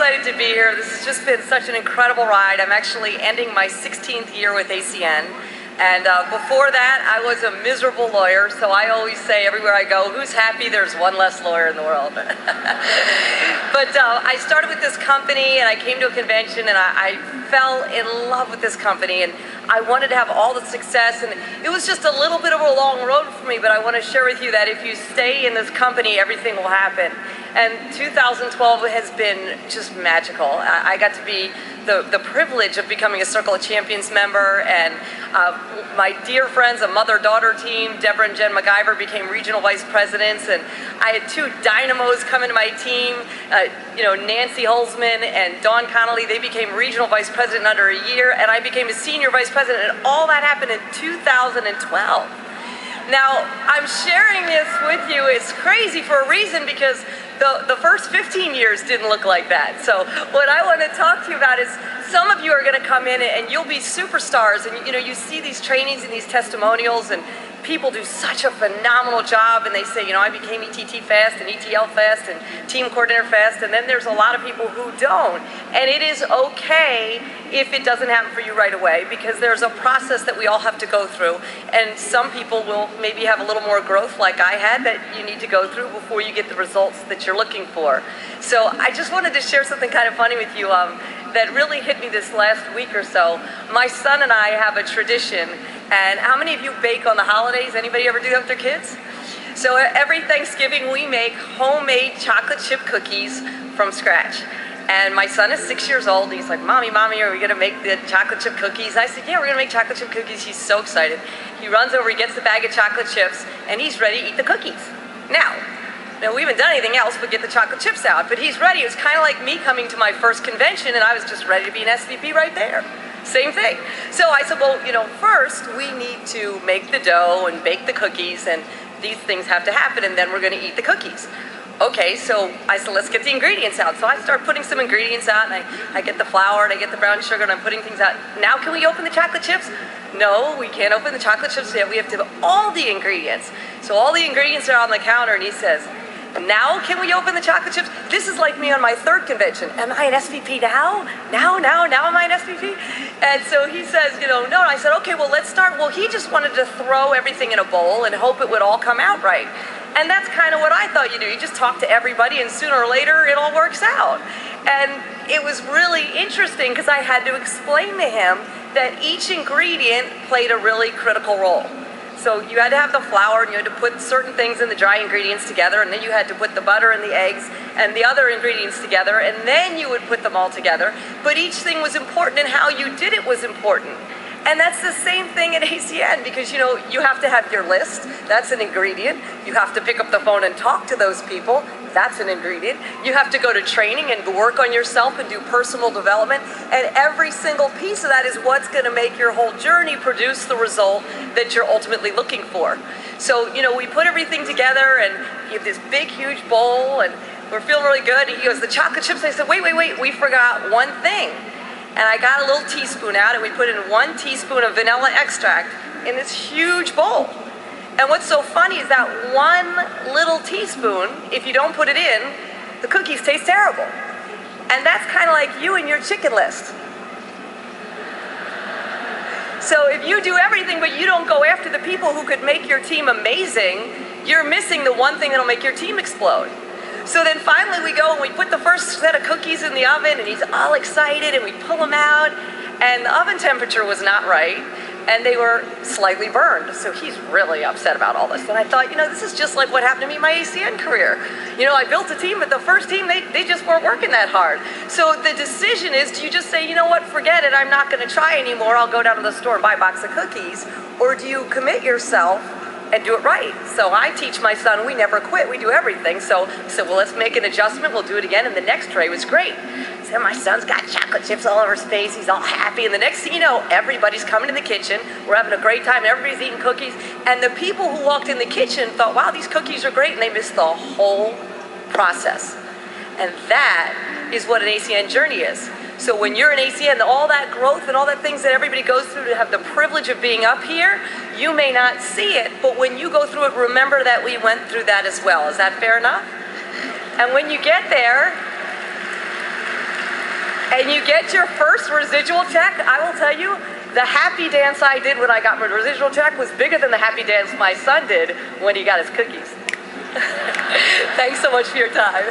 excited to be here. This has just been such an incredible ride. I'm actually ending my 16th year with ACN. And before that, I was a miserable lawyer, so I always say everywhere I go, who's happy? There's one less lawyer in the world. But I started with this company, and I came to a convention, and I fell in love with this company, and I wanted to have all the success, and it was just a little bit of a long road for me, but I want to share with you that if you stay in this company, everything will happen. And 2012 has been just magical. I got to be the privilege of becoming a Circle of Champions member, and my dear friends, a mother-daughter team, Deborah and Jen MacGyver, became regional vice presidents, and I had two dynamos come into my team, Nancy Holzman and Dawn Connolly. They became regional vice president in under a year, and I became a senior vice president, and all that happened in 2012. Now, I'm sharing this with you. It's crazy for a reason, because the first 15 years didn't look like that. So what I want to talk to you about is some of you are going to come in and you'll be superstars, and you see these trainings and these testimonials, and people do such a phenomenal job, and they say, I became ETT fast and ETL fast and team coordinator fast, and then there's a lot of people who don't. And it is okay if it doesn't happen for you right away, because there's a process that we all have to go through, and some people will maybe have a little more growth like I had that you need to go through before you get the results that you're looking for. So I just wanted to share something kind of funny with you that really hit me this last week or so. My son and I have a tradition, and how many of you bake on the holidays? Anybody ever do that with their kids? So every Thanksgiving we make homemade chocolate chip cookies from scratch. And my son is 6 years old. He's like, Mommy, are we going to make the chocolate chip cookies? I said, yeah, we're going to make chocolate chip cookies. He's so excited. He runs over, he gets the bag of chocolate chips, and he's ready to eat the cookies. Now, we haven't done anything else but get the chocolate chips out, but he's ready. It was kind of like me coming to my first convention, and I was just ready to be an SVP right there. Same thing. So I said, well, first we need to make the dough and bake the cookies, and these things have to happen, and then we're going to eat the cookies. Okay, so I said, let's get the ingredients out. So I start putting some ingredients out, and I get the flour, and I get the brown sugar, and I'm putting things out. Now can we open the chocolate chips? No, we can't open the chocolate chips yet. We have to have all the ingredients. So all the ingredients are on the counter, and he says, now can we open the chocolate chips? This is like me on my third convention. Am I an SVP now? Now am I an SVP? And so he says, no. And I said, okay, well, let's start. Well, he just wanted to throw everything in a bowl and hope it would all come out right. And that's kind of what I thought you do. You just talk to everybody, and sooner or later, it all works out. And it was really interesting, because I had to explain to him that each ingredient played a really critical role. So you had to have the flour, and you had to put certain things in the dry ingredients together, and then you had to put the butter and the eggs and the other ingredients together, and then you would put them all together. But each thing was important, and how you did it was important. And that's the same thing at ACN, because you have to have your list. That's an ingredient. You have to pick up the phone and talk to those people. That's an ingredient. You have to go to training and work on yourself and do personal development. And every single piece of that is what's going to make your whole journey produce the result that you're ultimately looking for. So, we put everything together, and you have this big, huge bowl, and we're feeling really good. And he goes, the chocolate chips. I said, wait, we forgot one thing. And I got a little teaspoon out, and we put in 1 teaspoon of vanilla extract in this huge bowl. And what's so funny is that 1 little teaspoon, if you don't put it in, the cookies taste terrible. And that's kind of like you and your chicken list. So if you do everything, but you don't go after the people who could make your team amazing, you're missing the one thing that'll make your team explode. So then finally we go and we put the first set of cookies in the oven, and he's all excited, and we pull them out, and the oven temperature was not right, and they were slightly burned. So he's really upset about all this. And I thought, this is just like what happened to me in my ACN career. I built a team, but the first team, they just weren't working that hard. So the decision is, do you just say, what, forget it, I'm not going to try anymore, I'll go down to the store and buy a box of cookies? Or do you commit yourself and do it right? So I teach my son, we never quit, we do everything. So I said, well, let's make an adjustment, we'll do it again, and the next tray was great. So my son's got chocolate chips all over his face, he's all happy, and the next thing you know, everybody's coming to the kitchen, we're having a great time, everybody's eating cookies, and the people who walked in the kitchen thought, wow, these cookies are great, and they missed the whole process. And that is what an ACN journey is. So when you're in ACN, all that growth and all that things that everybody goes through to have the privilege of being up here, you may not see it, but when you go through it, remember that we went through that as well. Is that fair enough? And when you get there, and you get your first residual check, I will tell you, the happy dance I did when I got my residual check was bigger than the happy dance my son did when he got his cookies. Thanks so much for your time.